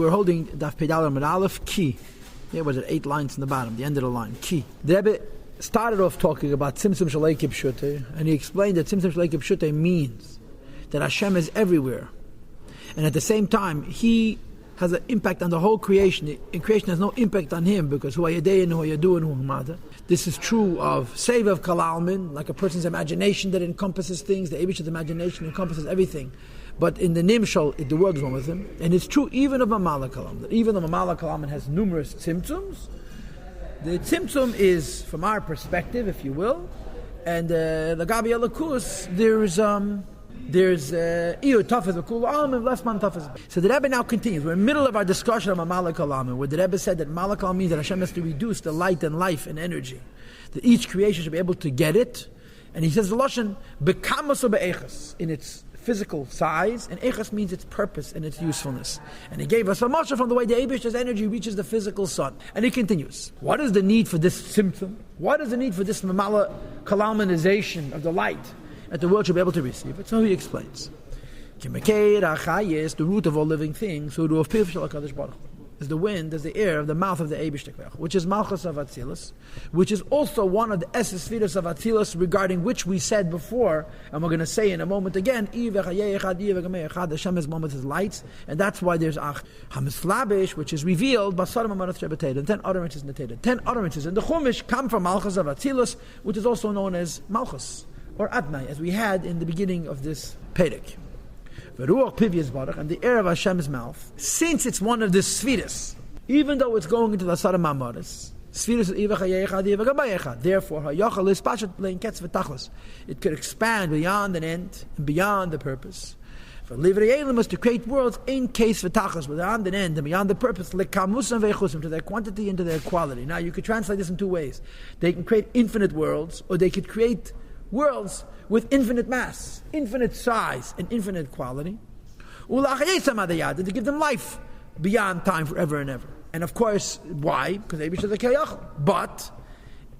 we're holding Daf Pedal Amud Aleph, Ki. Yeah, was it 8 lines in the bottom, the end of the line, Ki. The Rebbe started off talking about Tzimtzum Shalei Kipshutei, and he explained that Tzimtzum Shalei Kipshutei means that Hashem is everywhere. And at the same time, He has an impact on the whole creation. And creation has no impact on Him, because Hu HaYadei and Hu HaYadu and Hu HaMada. This is true of Seva of Kalalmin, like a person's imagination that encompasses things. The Eibish's imagination encompasses everything. But in the Nimshal, the world is one with Him. And it's true even of Mamala Kalam. That even though Mamala Kalam has numerous tzimtzums, the tzimtzum is, from our perspective, if you will, and the Gabi Alakus, there's Iyo Tafez Akul Alam and less man Tafez. So the Rebbe now continues. We're in the middle of our discussion of Mamala Kalam, where the Rebbe said that Mamala Kalam means that Hashem has to reduce the light and life and energy, that each creation should be able to get it. And he says the Lashon Bekamas or Be'echas, in its physical size, and echas means its purpose and its usefulness. And he gave us a mashal from the way the Eibish's energy reaches the physical sun. And he continues. What is the need for this symptom? What is the need for this mamala kalamanization of the light that the world should be able to receive it? So he explains. The root of all living things, is the wind, is the air of the mouth of the Eibush, which is Malchus of Atzilus, which is also one of the Esesphiras of Atzilus, regarding which we said before, and we're going to say in a moment again, Hashem is moment is lights, and that's why there's Ach Hamislabish, which is revealed, and 10 utterances in the Teda. 10 utterances in the Chumash come from Malchus of Atzilus, which is also known as Malchus, or Adnai, as we had in the beginning of this Pedek. And the air of Hashem's mouth, since it's one of the Sfiras, even though it's going into the Asara Mamaris, therefore, it could expand beyond an end and beyond the purpose. For Livrei is to create worlds in case beyond an end and beyond the purpose, to their quantity and to their quality. Now, you could translate this in two ways. They can create infinite worlds, or they could create worlds with infinite mass, infinite size, and infinite quality. To give them life beyond time, forever and ever. And of course, why? Because Eibush is a Kayachal. But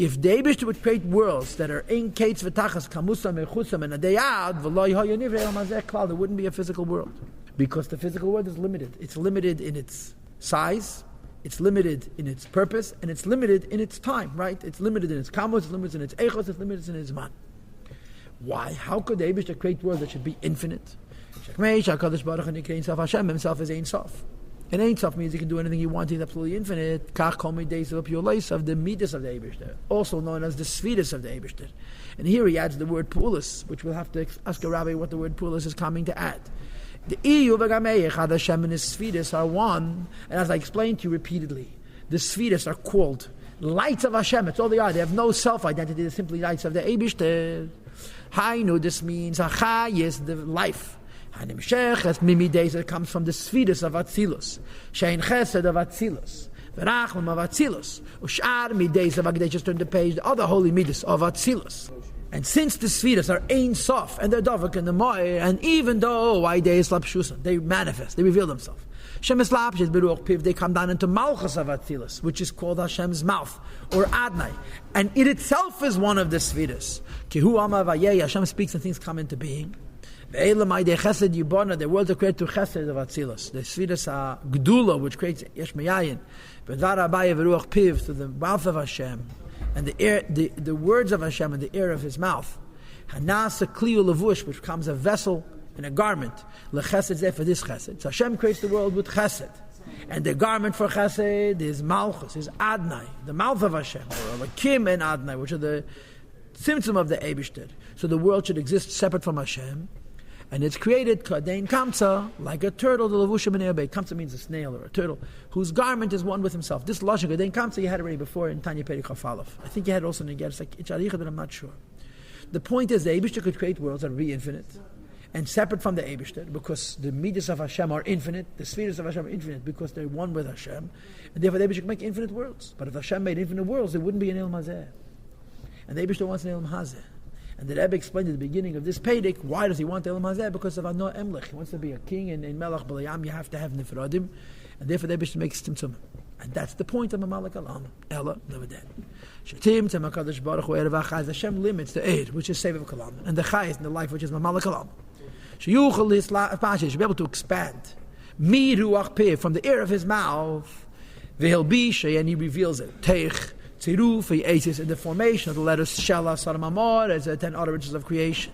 if the Eibush would create worlds that are in Kates v'tachas kamusam mechusam and adayad v'lo yoyoniv re'amazeh klal, there wouldn't be a physical world, because the physical world is limited. It's limited in its size, it's limited in its purpose, and it's limited in its time. Right? It's limited in its kamos, it's limited in its echos, it's limited in its man. Why? How could the Eibush create worlds that should be infinite? Hashem himself is Ein Sof. And Ein Sof means he can do anything he wants, he's absolutely infinite. Kach kol midas of the midas of the Eibush, also known as the Sfidas of the Eibush. And here he adds the word Pulis, which we'll have to ask a rabbi what the word Pulis is coming to add. The Iyu v'gamei Hashem and his Sfidas are one, and as I explained to you repeatedly, the Sfidas are called lights of Hashem. It's all they are. They have no self-identity. They're simply lights of the Eibush. Hainu, this means Achayis, the life. Hanimshech, Mimi days, it comes from the Sfidas of Atzilus. Shein Chesed of Atzilus. Verachim of Atzilus. Ushar Midays of Agdei, just turn the page, the other holy Midas of Atzilus. And since the Sfidas are Ein Sof, and they're Dovak and the Moir, and even though they manifest, they reveal themselves. They come down into Malchus of Atzilus, which is called Hashem's mouth, or Adnai. And it itself is one of the Sfidas. Hashem speaks and things come into being. The worlds are created through Chesed of Atzilus. The Sfidas are Gdula, which creates Yesh Meyayin. To the mouth of Hashem, and the air, the words of Hashem and the air of His mouth. Hanasa Kliu Lavush, which becomes a vessel and a garment. Lechesed zeh, for this Chesed. So Hashem creates the world with Chesed. And the garment for Chesed is Malchus, is Adnai, the mouth of Hashem, or Lakim and Adnai, which are the symptom of the Eibishter. So the world should exist separate from Hashem. And it's created, Kadein Kamsa, like a turtle, the Lavushim and Eobei. Kamsa means a snail or a turtle, whose garment is one with himself. This Lashon, Kadein Kamsa, you had already before in Tanya Perek Chafalef. I think you had it also in Ger, it's like Icharicha, but I'm not sure. The point is, the Eibishter could create worlds that are infinite and separate from the Eibishter, because the Midas of Hashem are infinite, the Spheres of Hashem are infinite, because they're one with Hashem, and therefore the Eibishter could make infinite worlds. But if Hashem made infinite worlds, there wouldn't be an Ilm Hazeh. And the Eibishter wants an Ilm Hazeh. And the Rebbe explained at the beginning of this Pedic, why does he want Elam Hazeh? Because of Ano Emlech. He wants to be a king, and in Melech B'layam you have to have Nifradim, and therefore the Rebbe makes Tzimtzum. And that's the point of Mamalek Alam. Ella, never dead. Shatim, Tzemakadosh Baruch Hu, Erev HaChaz. Hashem limits the Eid, which is Seviv Kalam, and the Chayes, and the life, which is Mamalek Alam. Sheyuchel Hisla Pasha, should be able to expand Mi ruach peh, from the air of his mouth. V'hil bishay, and he reveals it. Teich, tziruf, v'yesis, in the formation of the letters Shela, Sodom, Amor, as the 10 utterances of creation.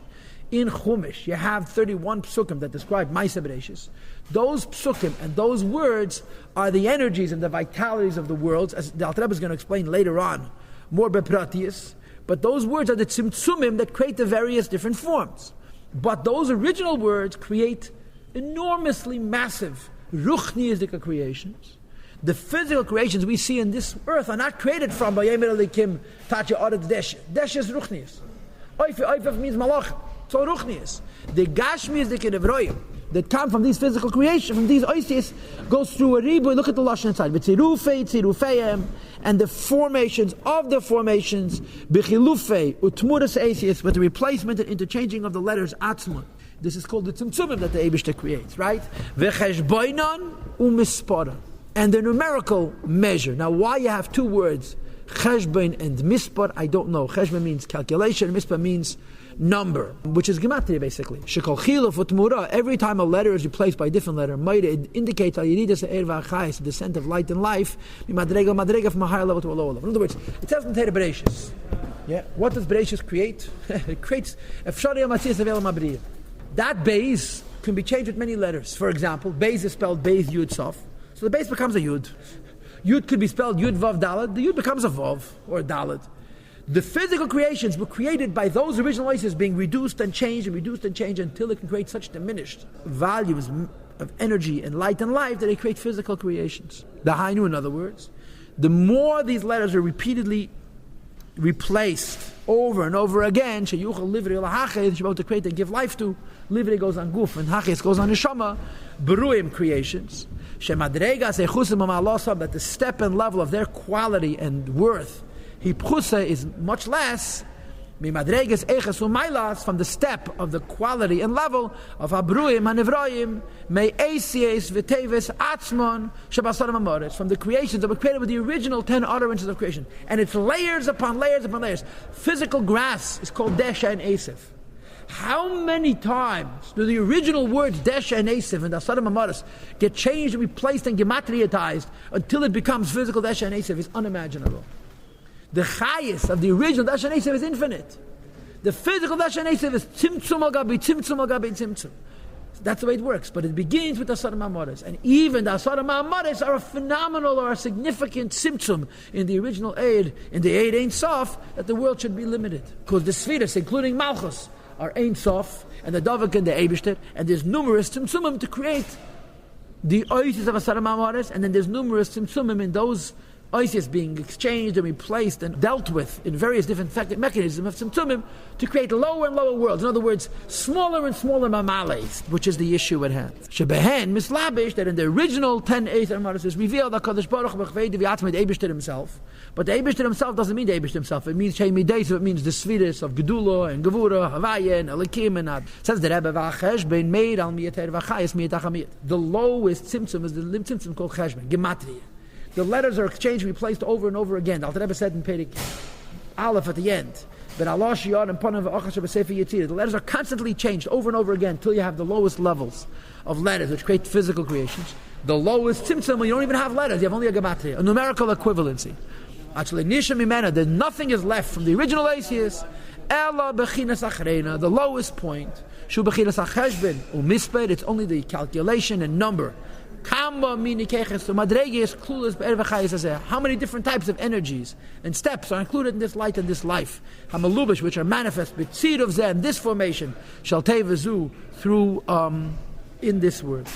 In Chumash, you have 31 psukim that describe Ma'aseh Bereishis. Those psukim and those words are the energies and the vitalities of the worlds, as the Alter Rebbe is going to explain later on, more bepratius. But those words are the tzimtzumim that create the various different forms. But those original words create enormously massive ruchniistic creations. The physical creations we see in this earth are not created from Bayemer Elikim, Tatya Aret Deshe. Deshe is ruchniis. Oifef means malachim. So ruchniis. The gashmiis, the kedevroyim, that come from these physical creations, from these oisies, goes through a ribu. Look at the lashon inside. V'tzirufei, tzirufeiim, and the formations of the formations, b'chilufei, utmuras eisies, with the replacement and interchanging of the letters atzmon. This is called the tzimtzumim that the Eibishter creates, right? V'cheshboinon u'mispora, and the numerical measure. Now, why you have two words, cheshboin and mispor, I don't know. Cheshboin means calculation, mispor means number, which is gematria basically. Shekol chiluf utmura. Every time a letter is replaced by a different letter, it indicates the descent of light and life, from a higher level to a lower level. In other words, it says in Torah Bereshis. Yeah, what does Bereshis create? It creates that base can be changed with many letters. For example, base is spelled Beis Yud Sof, so the base becomes a Yud. Yud could be spelled Yud Vav Dalad. The Yud becomes a Vav or a Dalad. The physical creations were created by those original voices being reduced and changed until it can create such diminished values of energy and light and life that they create physical creations. The Hainu, in other words, the more these letters are repeatedly replaced over and over again, Sheyuchel Livri Lahachet, is about to create and give life to. Livri goes on Guf and Haches goes on Neshama, Beruim creations. Shemadregas Echusim Amalosam, that the step and level of their quality and worth Hipchusa is much less mimadreges eches umailas, from the step of the quality and level of Abruim Hanevroim me Asies Viteves Atzmon Shabasarim Amoris, from the creations that were created with the original 10 utterances of creation, and it's layers upon layers upon layers. Physical grass is called Desha and Asif. How many times do the original words Desha and Asif and Asarim Amoris get changed and replaced and gematriatized until it becomes physical Desha and Asif? Is unimaginable. The chayis of the original Dashan Esav is infinite. The physical Dashan Esav is tzimtzum al gabi tzimtzum. That's the way it works. But it begins with the Asarim Amoris. And even the Asarim Amoris are a phenomenal or a significant tzimtzum in the original Eid, in the Eid Ein Sof, that the world should be limited. Because the Sfiras, including Malchus, are Ein Sof, and the Davik and the Eibishter, and there's numerous tzimtzumim to create the oasis of Asarim Amoris, and then there's numerous tzimtzumim in those Isis being exchanged and replaced and dealt with in various different mechanisms of Tzimtzumim to create lower and lower worlds. In other words, smaller and smaller mamales, which is the issue at hand. Shebehen mislabish, that in the original 10 Eis Amaris is revealed that Kadosh Baruch Hu b'chvei v'yatzmid Eibishter himself. But the Eibishter himself doesn't mean the Eibishter himself. It means Shei Midei, so it means the Svidus of Gedula and Gevura, Havaya and Elikim and Ad. Says the Rebbe v'achesh ben meid al miyater v'achayis miyatachamiyat. The lowest Tzimtzum is the lim Tzimtzum called Cheshben, Gematria. The letters are exchanged, replaced over and over again. The Alter Rebbe said in Perek Aleph at the end, the letters are constantly changed over and over again until you have the lowest levels of letters, which create physical creations. The lowest tzimtzum, you don't even have letters, you have only a gematria, a numerical equivalency. Actually, nisha mimena, that nothing is left from the original Asius, ela bechinas achrena, the lowest point, shu bechinas acheshben, umisped, it's only the calculation and number. How many different types of energies and steps are included in this light and this life? Hamalubish, which are manifest with seed of Zen, this formation, shall tevezu through in this word.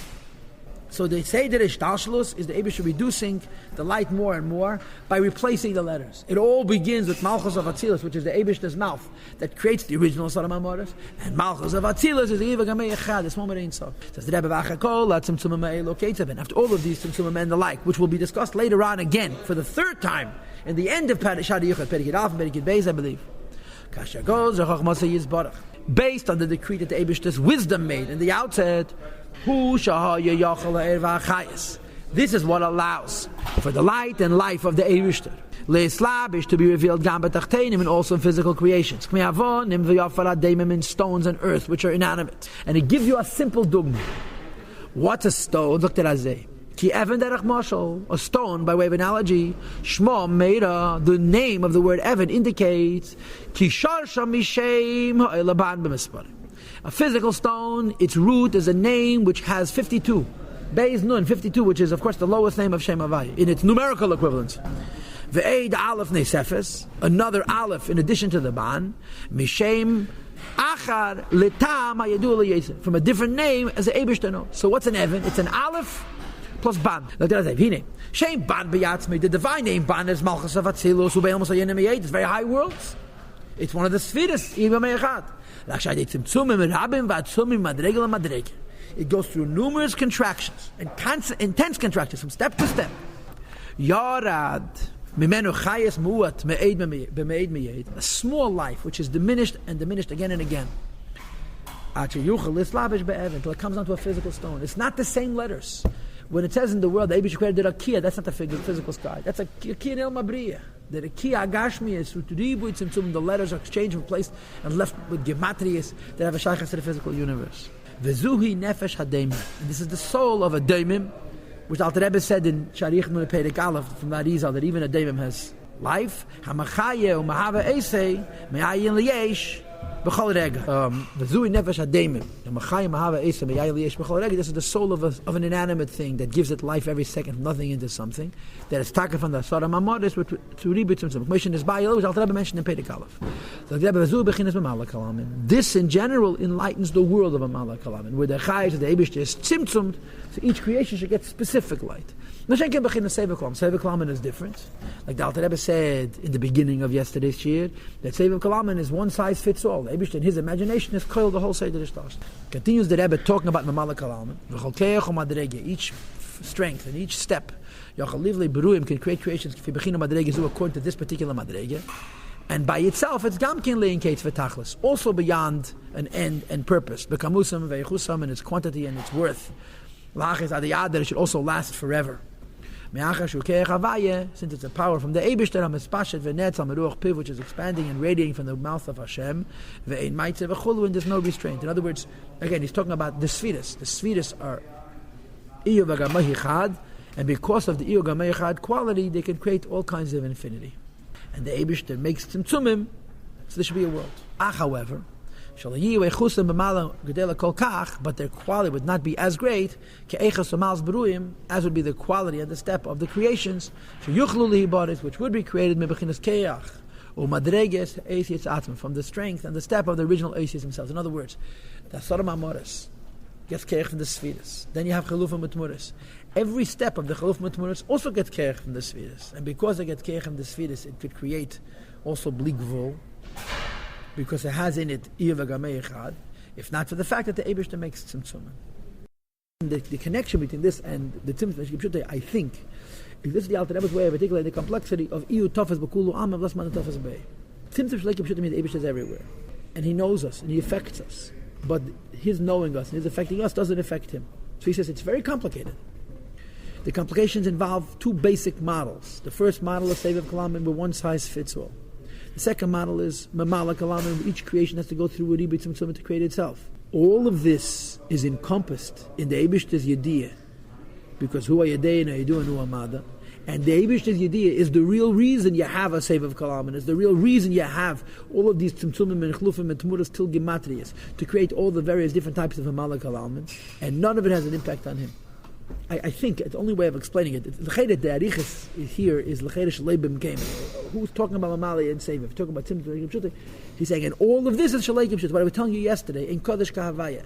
So they say that Ishtalshalus is the Eibush reducing the light more and more by replacing the letters. It all begins with Malchus of Atzilus, which is the Eibush's mouth that creates the original Sodom Amoris, and Malchus of Atzilus is the Iva Gamei Echad, this moment ain't so. Says the Rebbe V'achakol, Tzimtzum Ma'e Loketzeben. After all of these Tzimtzum and the like, which will be discussed later on again for the third time in the end of Shadi Yuchat, Perikid Alf and Perikid Beis, I believe. Kasha goes, based on the decree that the Eibush's wisdom made in the outset. This is what allows for the light and life of the Eibishter. Le'eslabish, to be revealed gam b'tachtenim, and also in physical creations. In stones and earth, which are inanimate. And it gives you a simple dogma. What's a stone? Look at Azeh. Ki Evan derech mashal, a stone by way of analogy. Shma Meira, the name of the word Evan indicates Ki sharsha mishem ha'elaban b'mispar. A physical stone, its root is a name which has 52. Beis Nun, 52, which is of course the lowest name of Shem Havai in its numerical equivalence. Ve'ed Aleph Nesefes, another Aleph in addition to the Ban, Mishem Achar Letam Hayadu L'Yetzer, from a different name as the Eibishter knows. So what's an Evan? It's an Aleph plus Ban. Shem Ban B'Yatzmi, the divine name Ban is Malchus of Atzilus Ubeil Mosayenim Yeit. It's very high worlds. It's one of the Sfiras, Iba Meichad. It goes through numerous contractions and intense contractions from step to step. Yarad. A small life which is diminished and diminished again and again until it comes down to a physical stone. It's not the same letters. When it says in the world the Eibush created a Kia, that's not the physical sky. That's a Kia El Mabriya. The Kia Agashmi is through the letters are exchanged, replaced, and left with gematrias that have a shaykhs to the physical universe. Vezuhi nefesh hadeimim. This is the soul of a daimim, which Alter Rebbe said in Sharich Nun Perek Aleph from the Arizal that even a daimim has life. Hamachaye umahava esei me'ayin liyesh b'chol rega. V'zui nefesh hadeimim. Hamachaye umahava esei me'ayin liyesh b'chol rega. This is the soul of an inanimate thing that gives it life every second, from nothing into something. That is taken from the Sora Mamoris to Ribitzum. Commission is by which Alter Rebbe mentioned in Perek Aleph. This in general enlightens the world of a Malak Kalamin, where the Chayes of the Eibishter is tzimtzumed, so each creation should get specific light. Mashenken Bechin is Seva Kalamin is different. Like the Alter Rebbe said in the beginning of yesterday's shir, that Seva Kalamin is one size fits all. The Eibishter in his imagination has coiled the whole Seder Ishtash. Continues the Rebbe talking about Malak Kalamin. Each strength and each step can create creations according to this particular madrege. And by itself, it's gamkin leinkates v'tachlis, also beyond an end and purpose. Bekamusam ve'echusam, in its quantity and its worth. Lachis adiyad, that it should also last forever. Since it's a power from the Eibishter, which is expanding and radiating from the mouth of Hashem, and there's no restraint. In other words, again, he's talking about the Sfiras. The Sfiras are Iyuv Agamahichad, and because of the Iyuv Agamahichad quality, they can create all kinds of infinity. And the Eibishter makes tzimtzumim, so there should be a world. However, but their quality would not be as great as would be the quality and the step of the creations, which would be created from the strength and the step of the original Eisius themselves. In other words, the Sodom Amoris gets keich from the Sfiras. Then you have Chalufim Mitmuris. Every step of the Chalufim Mitmuris also gets keich from the Sfiras. And because it gets keich from the Sfiras, it could create also Bligvul, because it has in it Iyuv Agamei Echad, if not for the fact that the Eibishter makes Tzimtzumim. The connection between this and the Tzimtzum, I think, is this the Alter Rebbe's way of articulating the complexity of Iyu Tofes B'Kulu Am and Lasman Tofes B'Ei. Tzimtzum Shleik Pshutim means the Eibishter is everywhere. And he knows us, and he affects us. But his knowing us and his affecting us doesn't affect him. So he says it's very complicated. The complications involve two basic models. The first model is Seviv Kalamin, where one size fits all. The second model is Mamala Kalamin, where each creation has to go through Ribi Tzimtzum to create itself. All of this is encompassed in the Eibishter's Yediyah, because Hu HaYedei and Hayidu and Hu HaMada. And the Eibishter's Yediyah is the real reason you have a Seviv Kalamin. It's the real reason you have all of these Tzimtzumim and Chlufim and Tmuras till Gematrias to create all the various different types of Mamala Kalamin. And none of it has an impact on him. I think the only way of explaining it, the Arichas here is L'cheda Shalei B'Mkeim. Who's talking about Mamali and Seviv? Talking about Tzimtzum. He's saying, and all of this is Shalei Pshut. What I was telling you yesterday, in Kodesh Kahavaya.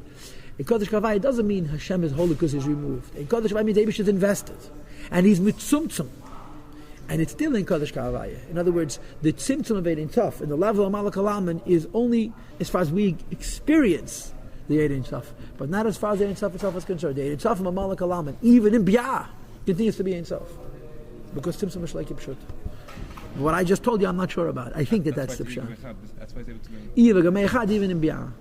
In Kodesh Kahavaya doesn't mean Hashem is holy because he's removed. In Kodesh Kahavaya means Eibush is invested. And he's mitzumtzum. And it's still in Kodesh Kahavaya. In other words, the tzimtzum of Ein Sof and the level of Malak Alaman is only as far as we experience the Ein Sof, but not as far as Ein Sof itself is concerned. The Ein Sof of Malak Alaman, even in Biyah, continues to be Ein Sof. Because tzimtzum is like Pshut. What I just told you, I'm not sure about. I think that's the Pshat. Even in Biyah.